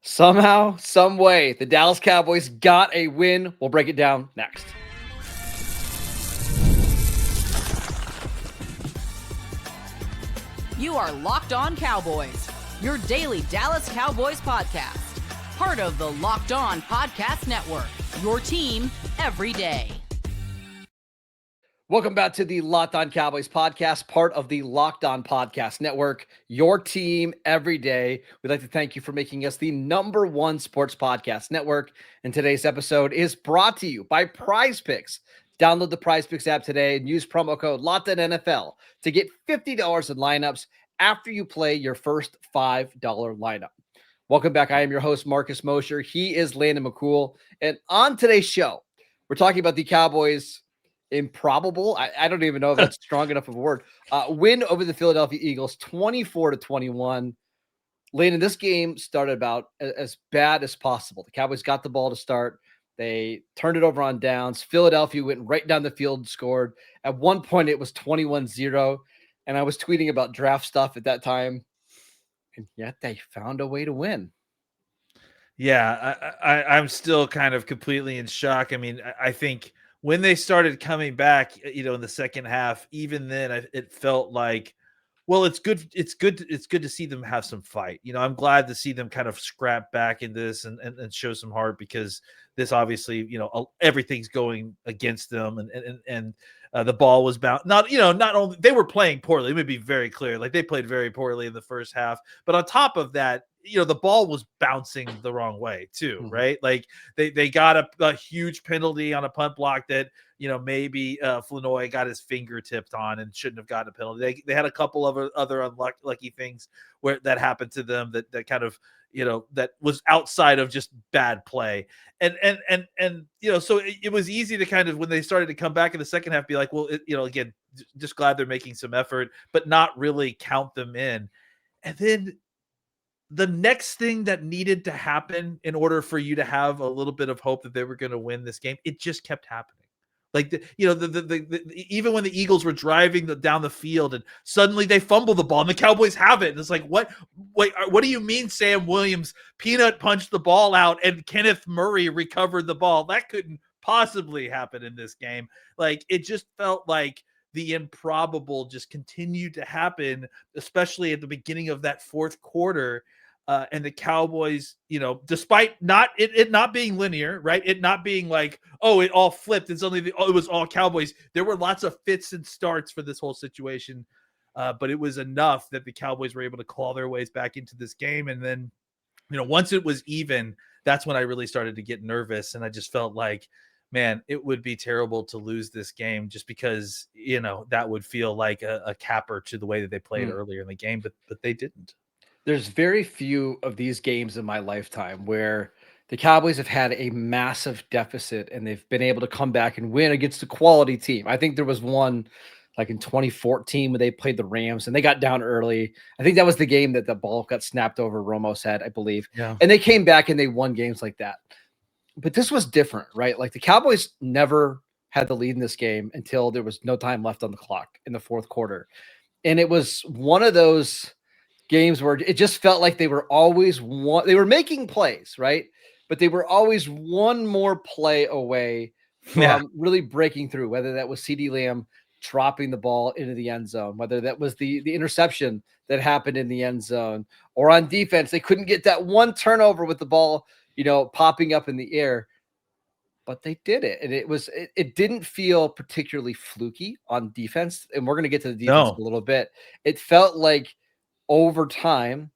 Somehow, some way, the Dallas Cowboys got a win. We'll break it down next. You are Locked On Cowboys, your daily Dallas Cowboys podcast. Part of the Locked On Podcast Network, your team every day. Welcome back to the Locked On Cowboys podcast, part of the Locked On Podcast Network, your team every day. We'd like to thank you for making us the #1 sports podcast network. And today's episode is brought to you by PrizePicks. Download the PrizePicks app today and use promo code LOCKEDONNFL to get $50 in lineups after you play your first $5 lineup. Welcome back. I am your host, Marcus Mosher. He is Landon McCool. And on today's show, we're talking about the Cowboys' improbable, I don't even know if that's strong enough of a word, win over the Philadelphia Eagles 24-21. Landon, this game started about as bad as possible. The Cowboys got the ball to start. They turned it over on downs. Philadelphia went right down the field and scored. At one point, it was 21-0, and I was tweeting about draft stuff at that time, and yet they found a way to win. Yeah, I'm still kind of completely in shock. I mean, I think when they started coming back, in the second half, even then, it felt like, well, it's good. It's good to see them have some fight. I'm glad to see them kind of scrap back in this and show some heart, because this obviously, everything's going against them, and the ball was bound. Not only they were playing poorly. Let me be very clear. Like, they played very poorly in the first half, but on top of that, the ball was bouncing the wrong way too, right? Like, they got a huge penalty on a punt block that, maybe Flanoy got his finger tipped on and shouldn't have gotten a penalty. They had a couple of other unlucky things where that happened to them that kind of, that was outside of just bad play. And so it was easy to kind of, when they started to come back in the second half, be like, well, again, just glad they're making some effort, but not really count them in. And then the next thing that needed to happen in order for you to have a little bit of hope that they were going to win this game, it just kept happening. Like, even when the Eagles were driving down the field and suddenly they fumble the ball and the Cowboys have it. And it's like, what do you mean Sam Williams peanut punched the ball out and Kenneth Murray recovered the ball? That couldn't possibly happen in this game. Like, it just felt like the improbable just continued to happen, especially at the beginning of that fourth quarter. And the Cowboys, despite it not being linear, right? It not being like, oh, it all flipped and suddenly it was all Cowboys. There were lots of fits and starts for this whole situation, but it was enough that the Cowboys were able to claw their ways back into this game. And then, once it was even, that's when I really started to get nervous, and I just felt like, man, it would be terrible to lose this game, just because, that would feel like a capper to the way that they played earlier in the game, but they didn't. There's very few of these games in my lifetime where the Cowboys have had a massive deficit and they've been able to come back and win against a quality team. I think there was one like in 2014 when they played the Rams and they got down early. I think that was the game that the ball got snapped over Romo's head, I believe. Yeah. And they came back and they won games like that. But this was different, right? Like, the Cowboys never had the lead in this game until there was no time left on the clock in the fourth quarter. And it was one of those games where it just felt like they were always they were making plays, right? But they were always one more play away from really breaking through, whether that was CeeDee Lamb dropping the ball into the end zone, whether that was the interception that happened in the end zone, or on defense, they couldn't get that one turnover with the ball, popping up in the air, but they did it. And it didn't feel particularly fluky on defense. And we're going to get to the defense in a little bit. It felt like over time,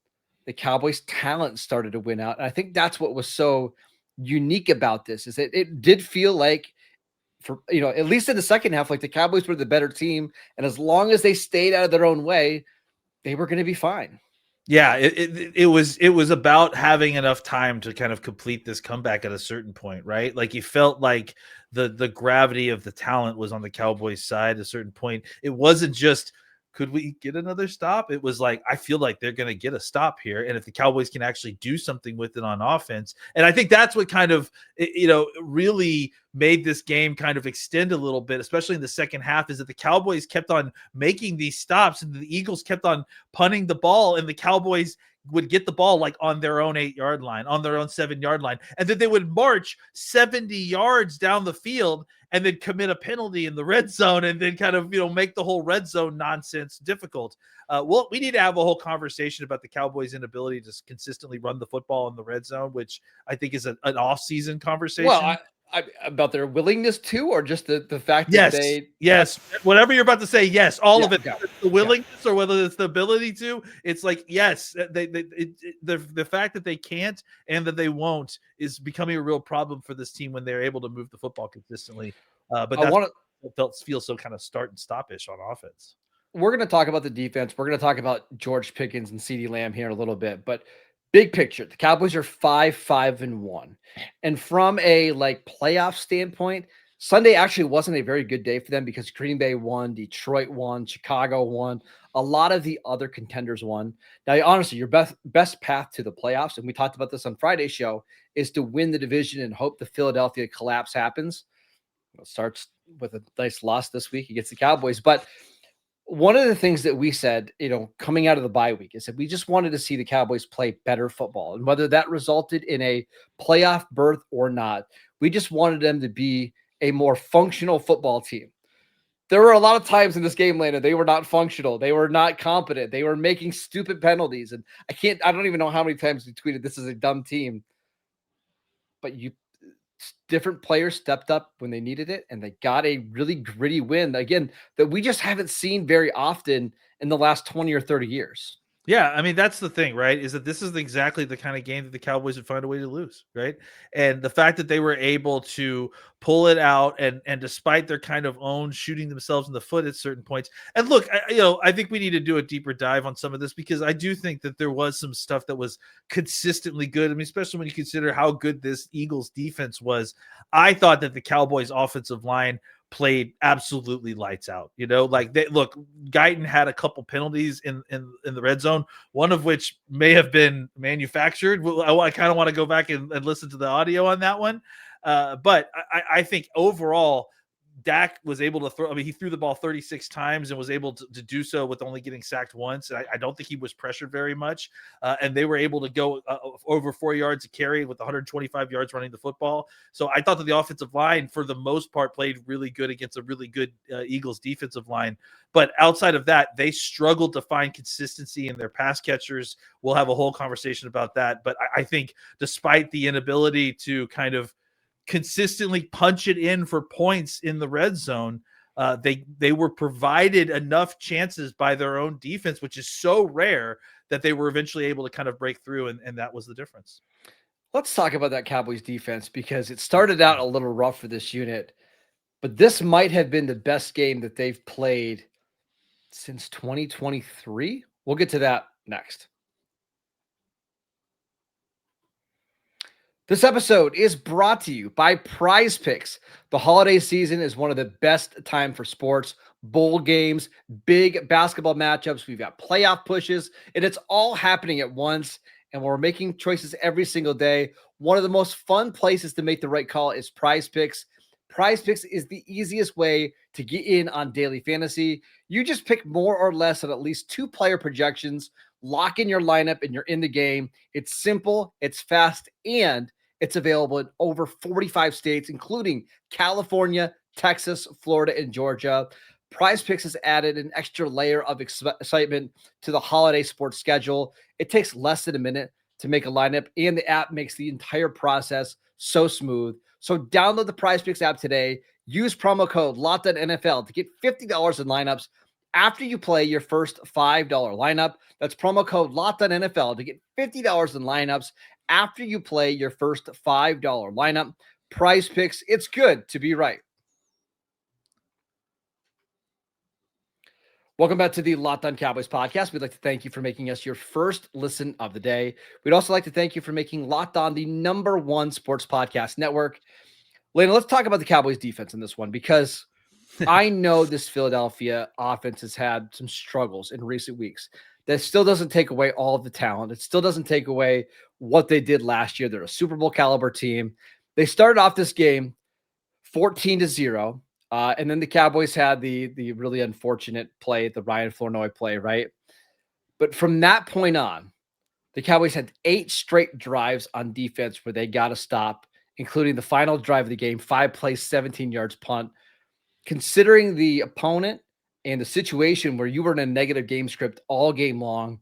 the Cowboys' talent started to win out. And I think that's what was so unique about this, is that it did feel like, for at least in the second half, like the Cowboys were the better team. And as long as they stayed out of their own way, they were going to be fine. Yeah, it was about having enough time to kind of complete this comeback at a certain point, right? Like, you felt like the gravity of the talent was on the Cowboys' side at a certain point. It wasn't just, could we get another stop? It was like, I feel like they're going to get a stop here. And if the Cowboys can actually do something with it on offense, and I think that's what kind of, really made this game kind of extend a little bit, especially in the second half, is that the Cowboys kept on making these stops and the Eagles kept on punting the ball, and the Cowboys would get the ball like on their own 8-yard line, on their own 7-yard line, and then they would march 70 yards down the field and then commit a penalty in the red zone and then kind of, make the whole red zone nonsense difficult. Well, we need to have a whole conversation about the Cowboys' inability to consistently run the football in the red zone, which I think is an off-season conversation. Well, about their willingness to, or just the fact that yes, whatever you're about to say, yes, all of it. Yeah. The willingness or whether it's the ability to, it's like, yes, the fact that they can't and that they won't is becoming a real problem for this team when they're able to move the football consistently. But that's feels so kind of start and stop-ish on offense. We're going to talk about the defense. We're going to talk about George Pickens and CeeDee Lamb here in a little bit, but big picture, the Cowboys are 5-5-1. And from a playoff standpoint, Sunday actually wasn't a very good day for them because Green Bay won, Detroit won, Chicago won, a lot of the other contenders won. Now, honestly, your best path to the playoffs, and we talked about this on Friday's show, is to win the division and hope the Philadelphia collapse happens. It starts with a nice loss this week against the Cowboys. But one of the things that we said, coming out of the bye week is that we just wanted to see the Cowboys play better football. And whether that resulted in a playoff berth or not, we just wanted them to be a more functional football team. There were a lot of times in this game, Landon, they were not functional. They were not competent. They were making stupid penalties. And I don't even know how many times we tweeted, this is a dumb team. But different players stepped up when they needed it, and they got a really gritty win, again, that we just haven't seen very often in the last 20 or 30 years. Yeah, I mean, that's the thing, right? Is that this is exactly the kind of game that the Cowboys would find a way to lose, right? And the fact that they were able to pull it out, and despite their kind of own shooting themselves in the foot at certain points. And look, I think we need to do a deeper dive on some of this, because I do think that there was some stuff that was consistently good. I mean, especially when you consider how good this Eagles defense was. I thought that the Cowboys offensive line played absolutely lights out. Guyton had a couple penalties in the red zone, one of which may have been manufactured. I kind of want to go back and listen to the audio on that one. But I think overall, Dak was able to throw. I mean, he threw the ball 36 times and was able to do so with only getting sacked once. I don't think he was pressured very much. And they were able to go over 4 yards a carry with 125 yards running the football. So I thought that the offensive line, for the most part, played really good against a really good Eagles defensive line. But outside of that, they struggled to find consistency in their pass catchers. We'll have a whole conversation about that. But I think despite the inability to kind of consistently punch it in for points in the red zone, they were provided enough chances by their own defense, which is so rare, that they were eventually able to kind of break through, and that was the difference. Let's talk about that Cowboys defense, because it started out a little rough for this unit, but this might have been the best game that they've played since 2023. We'll get to that next. This episode is brought to you by PrizePicks. The holiday season is one of the best time for sports, bowl games, big basketball matchups. We've got playoff pushes, and it's all happening at once. And we're making choices every single day. One of the most fun places to make the right call is PrizePicks. PrizePicks is the easiest way to get in on daily fantasy. You just pick more or less on at least 2 player projections, lock in your lineup, and you're in the game. It's simple, it's fast, and it's available in over 45 states, including California, Texas, Florida, and Georgia. PrizePicks has added an extra layer of excitement to the holiday sports schedule. It takes less than a minute to make a lineup, and the app makes the entire process so smooth. So download the PrizePicks app today. Use promo code LOCKEDONNFL to get $50 in lineups after you play your first $5 lineup. That's promo code LOCKEDONNFL to get $50 in lineups after you play your first $5 lineup. PrizePicks, it's good to be right. Welcome back to the Locked On Cowboys podcast. We'd like to thank you for making us your first listen of the day. We'd also like to thank you for making Locked On the #1 sports podcast network. Lena, let's talk about the Cowboys defense in this one, because I know this Philadelphia offense has had some struggles in recent weeks. That still doesn't take away all of the talent. It still doesn't take away what they did last year. They're a Super Bowl caliber team. They started off this game 14-0. And then the Cowboys had the really unfortunate play, the Ryan Flournoy play, right? But from that point on, The Cowboys had 8 straight drives on defense where they got to stop, including the final drive of the game, 5 plays, 17 yards punt. Considering the opponent and the situation where you were in a negative game script all game long,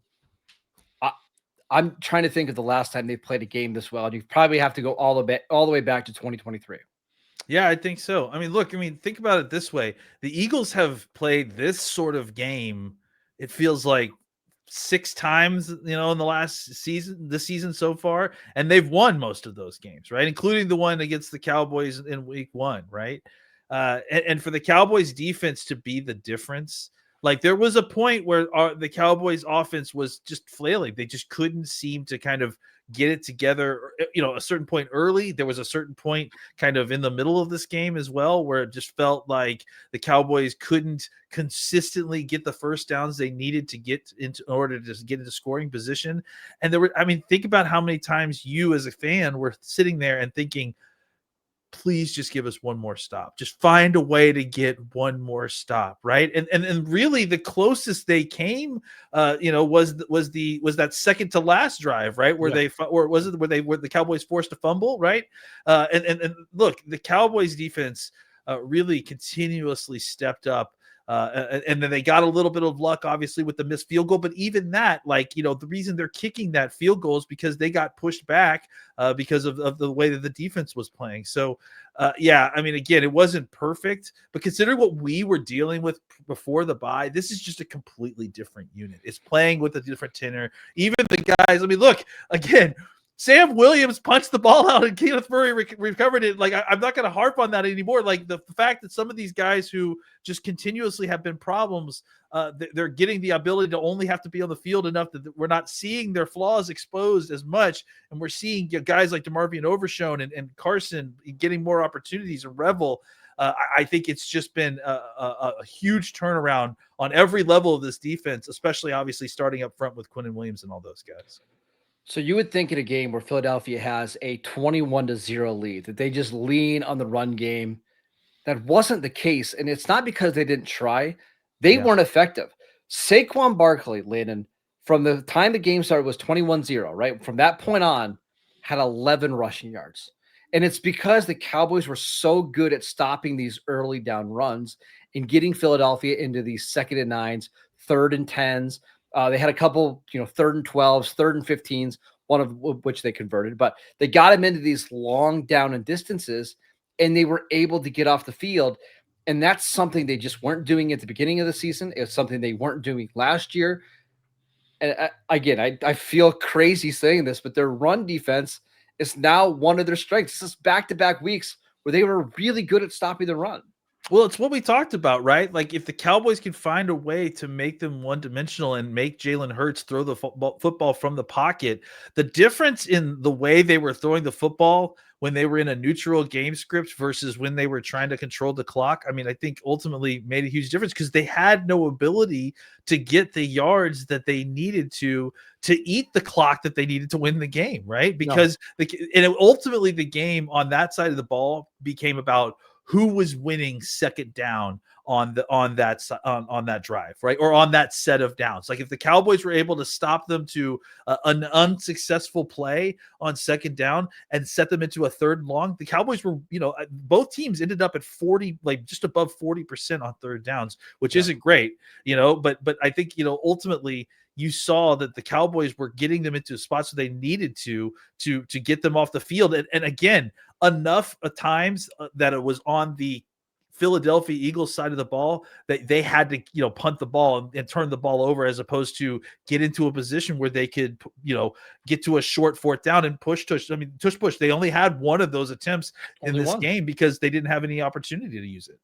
I'm trying to think of the last time they played a game this well. And you probably have to go all the way back to 2023. Yeah, I think so. I mean, look, think about it this way. The Eagles have played this sort of game, it feels like 6 times, in the last season, this season so far, and they've won most of those games, right? Including the one against the Cowboys in week 1, right? And for the Cowboys defense to be the difference, like there was a point where the Cowboys offense was just flailing. They just couldn't seem to kind of get it together. A certain point early, there was a certain point kind of in the middle of this game as well, where it just felt like the Cowboys couldn't consistently get the first downs they needed to get into in order to just get into scoring position. And think about how many times you as a fan were sitting there and thinking, please just give us one more stop. Just find a way to get one more stop, right? And really the closest they came, was that second to last drive, right? Where the Cowboys forced a fumble, right? And look, the Cowboys defense really continuously stepped up. And then they got a little bit of luck, obviously, with the missed field goal. But even that, the reason they're kicking that field goal is because they got pushed back because of the way that the defense was playing. So, again, it wasn't perfect. But considering what we were dealing with before the bye, this is just a completely different unit. It's playing with a different tenor. Even the guys, look, again, Sam Williams punched the ball out and Kenneth Murray recovered it. I'm not going to harp on that anymore. The fact that some of these guys who just continuously have been problems, they're getting the ability to only have to be on the field enough that we're not seeing their flaws exposed as much. And we're seeing guys like DeMarvion Overshown and Carson getting more opportunities, and Revel. I think it's just been a huge turnaround on every level of this defense, especially obviously starting up front with Quinnen Williams and all those guys. So you would think in a game where Philadelphia has a 21-0 lead that they just lean on the run game. That wasn't the case, and it's not because they didn't try. They weren't effective. Saquon Barkley, Landon, from the time the game started was 21-0, right? From that point on, had 11 rushing yards. And it's because the Cowboys were so good at stopping these early down runs and getting Philadelphia into these 2nd and 9s, 3rd and 10s. They had a couple, 3rd and 12s, 3rd and 15s, one of which they converted, but they got him into these long down and distances, and they were able to get off the field. And that's something they just weren't doing at the beginning of the season. It was something they weren't doing last year. And I feel crazy saying this, but their run defense is now one of their strengths. This is back-to-back weeks where they were really good at stopping the run. Well, it's what we talked about, right? If the Cowboys can find a way to make them one-dimensional and make Jalen Hurts throw the football from the pocket, the difference in the way they were throwing the football when they were in a neutral game script versus when they were trying to control the clock, I think ultimately made a huge difference because they had no ability to get the yards that they needed to eat the clock that they needed to win the game, right? Because ultimately the game on that side of the ball became about who was winning second down on that drive, right? Or on that set of downs. If the Cowboys were able to stop them to an unsuccessful play on second down and set them into a 3rd and long, the Cowboys were, both teams ended up at 40, just above 40% on 3rd downs, which isn't great, but I think, ultimately you saw that the Cowboys were getting them into spots where they needed to get them off the field. And again, enough times that it was on the Philadelphia Eagles side of the ball that they had to, punt the ball and turn the ball over, as opposed to get into a position where they could, get to a short 4th down and push. They only had one of those attempts in this game because they didn't have any opportunity to use it.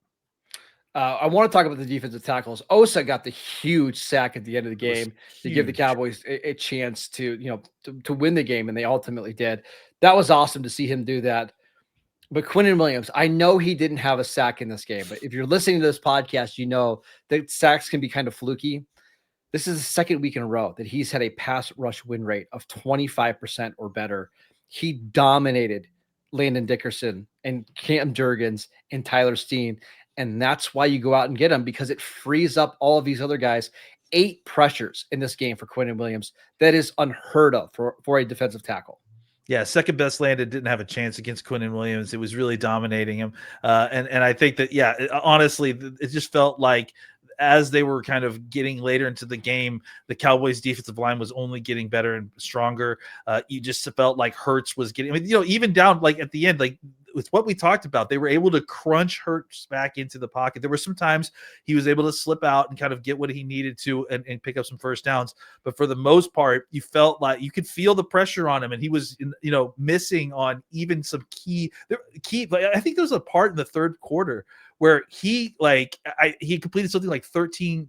I want to talk about the defensive tackles. Osa got the huge sack at the end of the game to give the Cowboys a chance to win the game, and they ultimately did. That was awesome to see him do that. But Quinnen Williams, I know he didn't have a sack in this game, but if you're listening to this podcast, you know that sacks can be kind of fluky. This is the 2nd week in a row that he's had a pass rush win rate of 25% or better. He dominated Landon Dickerson and Cam Jurgens and Tyler Steen. And that's why you go out and get him, because it frees up all of these other guys. 8 pressures in this game for Quinnen Williams. That is unheard of for a defensive tackle. Yeah, second best Landon didn't have a chance against Quinnen Williams. It was really dominating him. And I think that, yeah, honestly, it just felt like as they were kind of getting later into the game, the Cowboys defensive line was only getting better and stronger. You just felt like Hurts was getting, I mean, even down like at the end, like with what we talked about, they were able to crunch Hurts back into the pocket. There were some times he was able to slip out and kind of get what he needed to and pick up some first downs. But for the most part, you felt like you could feel the pressure on him, and he was, missing on even some key. I think there was a part in the third quarter where he completed something like 13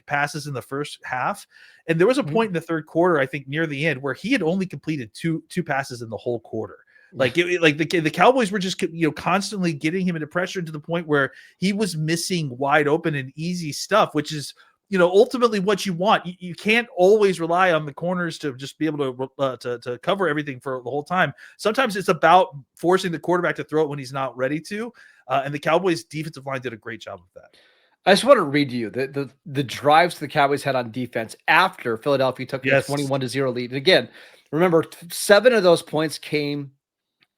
passes in the first half. And there was a point in the third quarter, I think near the end, where he had only completed two passes in the whole quarter. Like the Cowboys were just constantly getting him into pressure to the point where he was missing wide open and easy stuff, which is ultimately what you want. You can't always rely on the corners to just be able to cover everything for the whole time. Sometimes it's about forcing the quarterback to throw it when he's not ready to. And the Cowboys defensive line did a great job of that. I just want to read you the drives the Cowboys had on defense after Philadelphia took a 21-0 lead. And again, remember 7 of those points came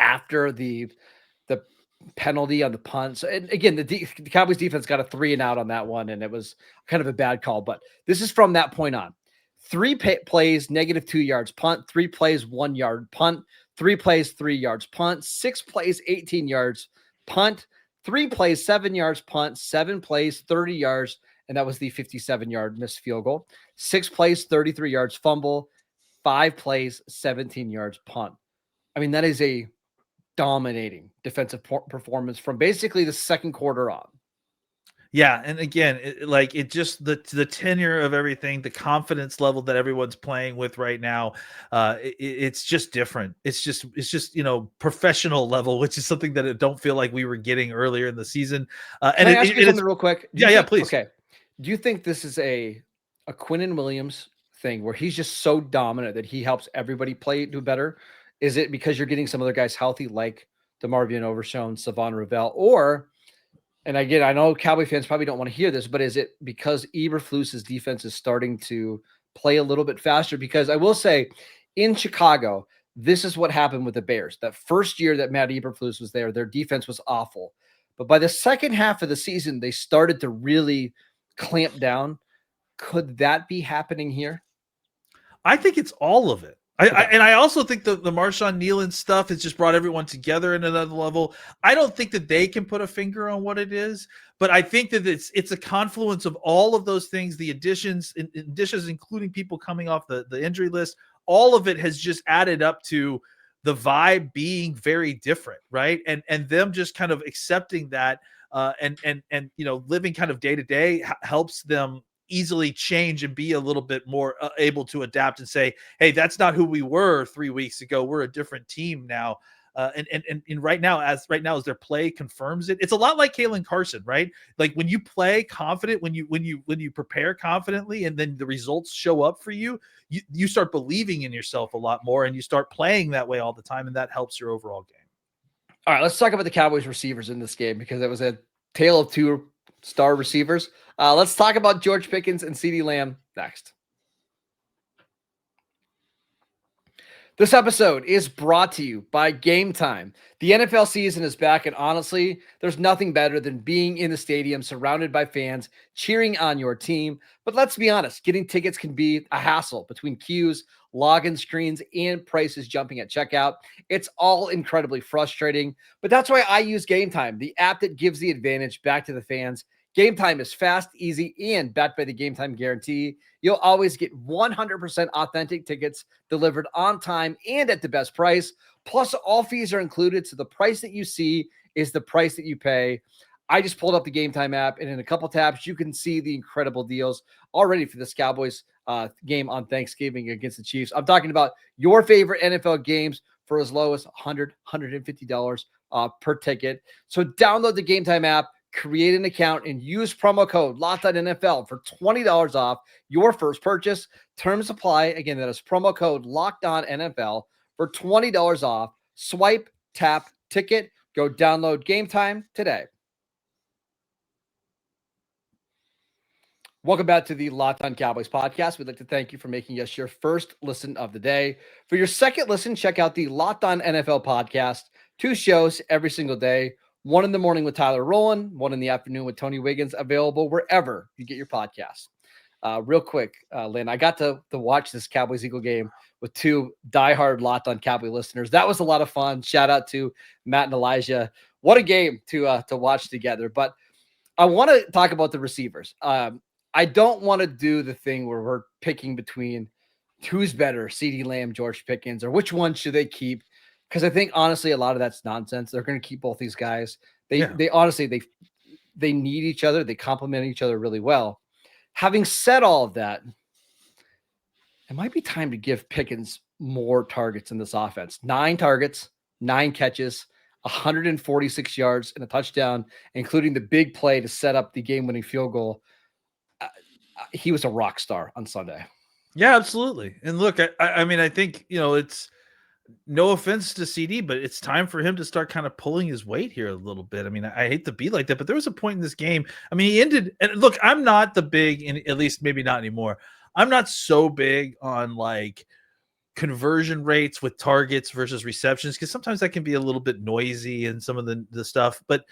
after the penalty on the punt. So, and again, the Cowboys defense got a 3-and-out on that one, and it was kind of a bad call. But this is from that point on. 3 plays, -2 yards punt. 3 plays, 1 yard punt. 3 plays, 3 yards punt. 6 plays, 18 yards punt. 3 plays, 7 yards punt. 7 plays, 30 yards, and that was the 57-yard missed field goal. 6 plays, 33 yards fumble. 5 plays, 17 yards punt. I mean, that is a dominating defensive performance from basically the second quarter on. Yeah, and again, it just the tenure of everything, the confidence level that everyone's playing with right now, it's just different. It's just professional level, which is something that I don't feel like we were getting earlier in the season. Can I ask you something real quick? Please. Okay, do you think this is a Quinnen Williams thing where he's just so dominant that he helps everybody do better? Is it because you're getting some other guys healthy, like DeMarvion Overshown, Savon Ravel, or, and again, I know Cowboy fans probably don't want to hear this, but is it because Eberflus's defense is starting to play a little bit faster? Because I will say, in Chicago, this is what happened with the Bears. That first year that Matt Eberflus was there, their defense was awful. But by the second half of the season, they started to really clamp down. Could that be happening here? I think it's all of it. I also think the Marshawn Nealon stuff has just brought everyone together in another level. I don't think that they can put a finger on what it is, but I think that it's a confluence of all of those things, the additions, including people coming off the injury list. All of it has just added up to the vibe being very different, right? And them just kind of accepting that and living kind of day to day helps them easily change and be a little bit more able to adapt and say, hey, that's not who we were 3 weeks ago. We're a different team now. And right now, as their play confirms it, it's a lot like Kalen Carson, right? Like when you play confident, when you prepare confidently, and then the results show up for you, you start believing in yourself a lot more, and you start playing that way all the time, and that helps your overall game. All right, let's talk about the Cowboys receivers in this game, because it was a tale of 2 star receivers. Let's talk about George Pickens and CeeDee Lamb next. This episode is brought to you by Gametime. The NFL season is back, and honestly, there's nothing better than being in the stadium surrounded by fans cheering on your team. But let's be honest, getting tickets can be a hassle between queues, login screens, and prices jumping at checkout. It's all incredibly frustrating, but that's why I use Gametime, the app that gives the advantage back to the fans. Gametime is fast, easy, and backed by the Gametime guarantee. You'll always get 100% authentic tickets delivered on time and at the best price. Plus, all fees are included, so the price that you see is the price that you pay. I just pulled up the Gametime app, and in a couple taps, you can see the incredible deals already for this Cowboys game on Thanksgiving against the Chiefs. I'm talking about your favorite NFL games for as low as $100, $150 per ticket. So download the Gametime app, create an account, and use promo code LOCKEDONNFL for $20 off your first purchase. Terms apply. Again, that is promo code LOCKEDONNFL for $20 off. Swipe, tap, ticket. Go download Gametime today. Welcome back to the Locked On Cowboys podcast. We'd like to thank you for making us your first listen of the day. For your second listen, check out the Locked On NFL podcast. 2 shows every single day. One in the morning with Tyler Rowland, one in the afternoon with Tony Wiggins, available wherever you get your podcasts. Real quick, Lynn, I got to watch this Cowboys-Eagle game with 2 diehard Locked On Cowboy listeners. That was a lot of fun. Shout out to Matt and Elijah. What a game to watch together. But I want to talk about the receivers. I don't want to do the thing where we're picking between who's better, CeeDee Lamb, George Pickens, or which one should they keep? Because I think honestly, a lot of that's nonsense. They're going to keep both these guys. They honestly they need each other. They complement each other really well. Having said all of that, it might be time to give Pickens more targets in this offense. 9 targets, 9 catches, 146 yards and a touchdown, including the big play to set up the game-winning field goal. He was a rock star on Sunday. Yeah, absolutely. And look, I mean, I think, it's no offense to CD, but it's time for him to start kind of pulling his weight here a little bit. I mean, I hate to be like that, but there was a point in this game. I mean, he ended, and look, I'm not the big, and at least maybe not anymore. I'm not so big on like conversion rates with targets versus receptions, because sometimes that can be a little bit noisy and some of the stuff. But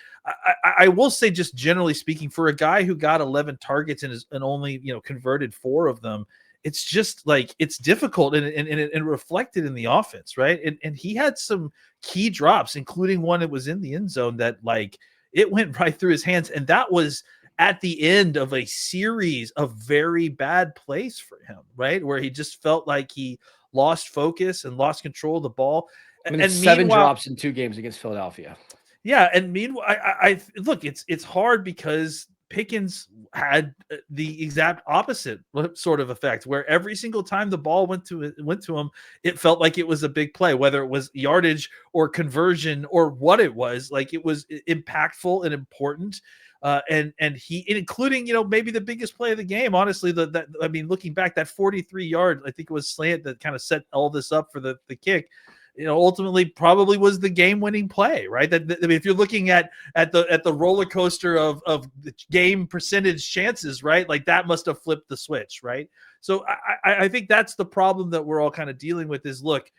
I will say, just generally speaking, for a guy who got 11 targets and only converted 4 of them, it's just like it's difficult and reflected in the offense, right? And he had some key drops, including one that was in the end zone that like it went right through his hands, and that was at the end of a series of very bad plays for him, right? Where he just felt like he lost focus and lost control of the ball. I mean, and 7 drops in 2 games against Philadelphia. Yeah, and meanwhile, I look, it's hard because Pickens had the exact opposite sort of effect, where every single time the ball went to him, it felt like it was a big play, whether it was yardage or conversion or what it was. Like, it was impactful and important. And he, including, maybe the biggest play of the game, honestly, looking back, that 43-yard, I think it was slant that kind of set all this up for the kick, ultimately probably was the game-winning play, right? I mean, if you're looking at the roller coaster of the game percentage chances, right? Like, that must have flipped the switch, right? So I think that's the problem that we're all kind of dealing with is, look,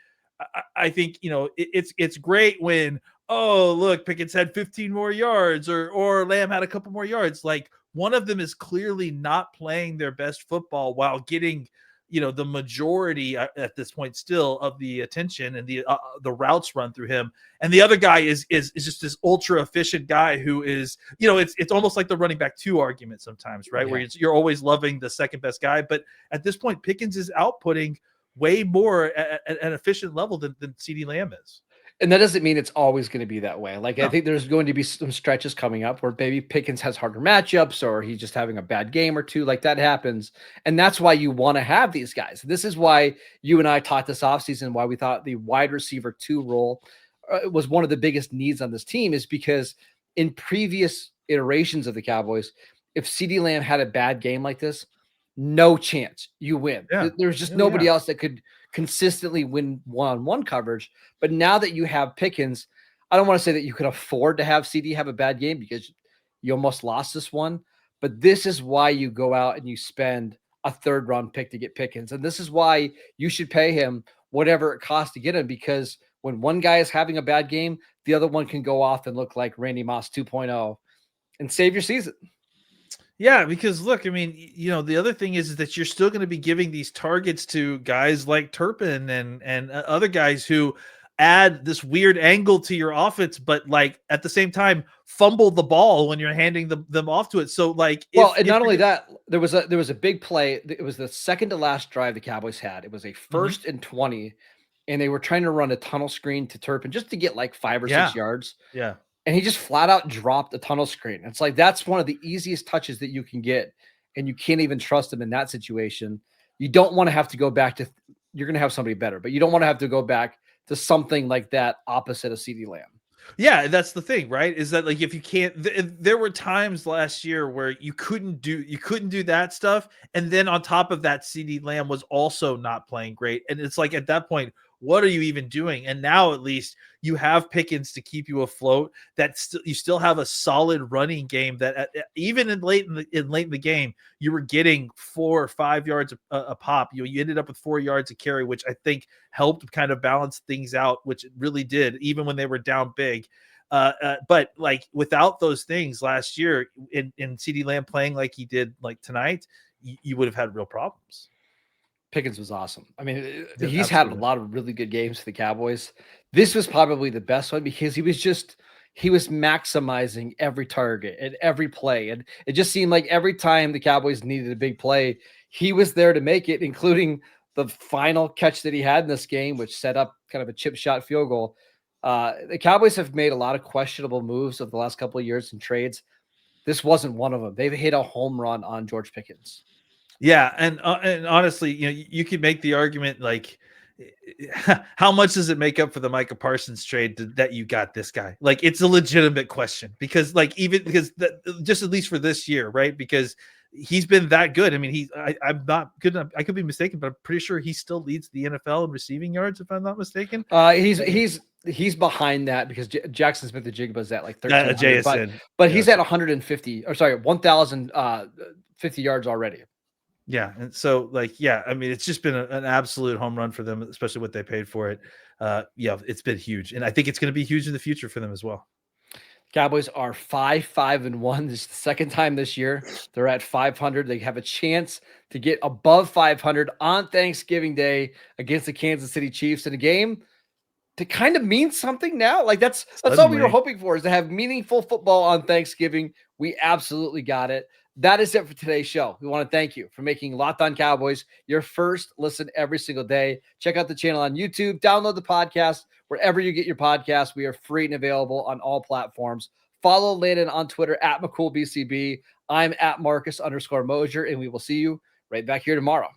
I think, it's great when, oh, look, Pickens had 15 more yards or Lamb had a couple more yards. Like, one of them is clearly not playing their best football while getting, the majority at this point still of the attention and the routes run through him. And the other guy is just this ultra efficient guy who is, it's almost like the running back 2 argument sometimes, right? Yeah. Where you're always loving the second best guy. But at this point, Pickens is outputting way more at an efficient level than CeeDee Lamb is. And that doesn't mean it's always going to be that way. Like, no. I think there's going to be some stretches coming up where maybe Pickens has harder matchups or he's just having a bad game or 2. Like, that happens. And that's why you want to have these guys. This is why you and I talked this offseason, why we thought the wide receiver 2 role was one of the biggest needs on this team, is because in previous iterations of the Cowboys, if CeeDee Lamb had a bad game like this, no chance you win. Yeah. There's just nobody else that could consistently win one-on-one coverage. But now that you have Pickens, I don't want to say that you could afford to have CD have a bad game because you almost lost this one. But this is why you go out and you spend a 3rd-round pick to get Pickens. And this is why you should pay him whatever it costs to get him, because when one guy is having a bad game, the other one can go off and look like Randy Moss 2.0 and save your season. Yeah, because look, I mean, the other thing is that you're still going to be giving these targets to guys like Turpin and other guys who add this weird angle to your offense, but like at the same time fumble the ball when you're handing them off to it. So like, not only that, there was a big play. It was the second to last drive the Cowboys had. It was a 1st and 20, and they were trying to run a tunnel screen to Turpin just to get like 5 or 6 yards. Yeah. And he just flat out dropped a tunnel screen. It's like, that's one of the easiest touches that you can get. And you can't even trust him in that situation. You don't want to have to go back to, you're going to have somebody better, but you don't want to have to go back to something like that opposite of CeeDee Lamb. Yeah, that's the thing, right? Is that like, if you can't, there were times last year where you couldn't do that stuff. And then on top of that, CeeDee Lamb was also not playing great. And it's like, at that point, what are you even doing? And now at least you have Pickens to keep you afloat. You still have a solid running game that even in late in the game, you were getting 4 or 5 yards a pop. You ended up with 4 yards a carry, which I think helped kind of balance things out, which it really did, even when they were down big. But like without those things last year in CeeDee Lamb playing like he did like tonight, you would have had real problems. Pickens was awesome. I mean, Yeah, he's absolutely. had a lot of really good games for the Cowboys. This was probably the best one because he was maximizing every target and every play. And it just seemed like every time the Cowboys needed a big play, he was there to make it, including the final catch that he had in this game, which set up kind of a chip shot field goal. The Cowboys have made a lot of questionable moves over the last couple of years in trades. This wasn't one of them. They've hit a home run on George Pickens. Yeah, and honestly, you could make the argument like, how much does it make up for the Micah Parsons trade that you got this guy? Like, it's a legitimate question because, like, just at least for this year, right? Because he's been that good. I mean, I'm not good enough. I could be mistaken, but I'm pretty sure he still leads the NFL in receiving yards, if I'm not mistaken. He's behind that because Jackson Smith-Njigba is at like 1300, but he's at 150 or sorry, 1,050 yards already. Yeah. And so like, yeah, I mean, it's just been an absolute home run for them, especially what they paid for it. Yeah, it's been huge. And I think it's going to be huge in the future for them as well. Cowboys are 5-5-1. This is the second time this year. They're at 500. They have a chance to get above 500 on Thanksgiving Day against the Kansas City Chiefs in a game to kind of mean something now. Like that's all we were hoping for, is to have meaningful football on Thanksgiving. We absolutely got it. That is it for today's show. We want to thank you for making Locked On Cowboys your first listen every single day. Check out the channel on YouTube. Download the podcast wherever you get your podcasts. We are free and available on all platforms. Follow Landon on Twitter at McCoolBCB. I'm at Marcus_Mosher, and we will see you right back here tomorrow.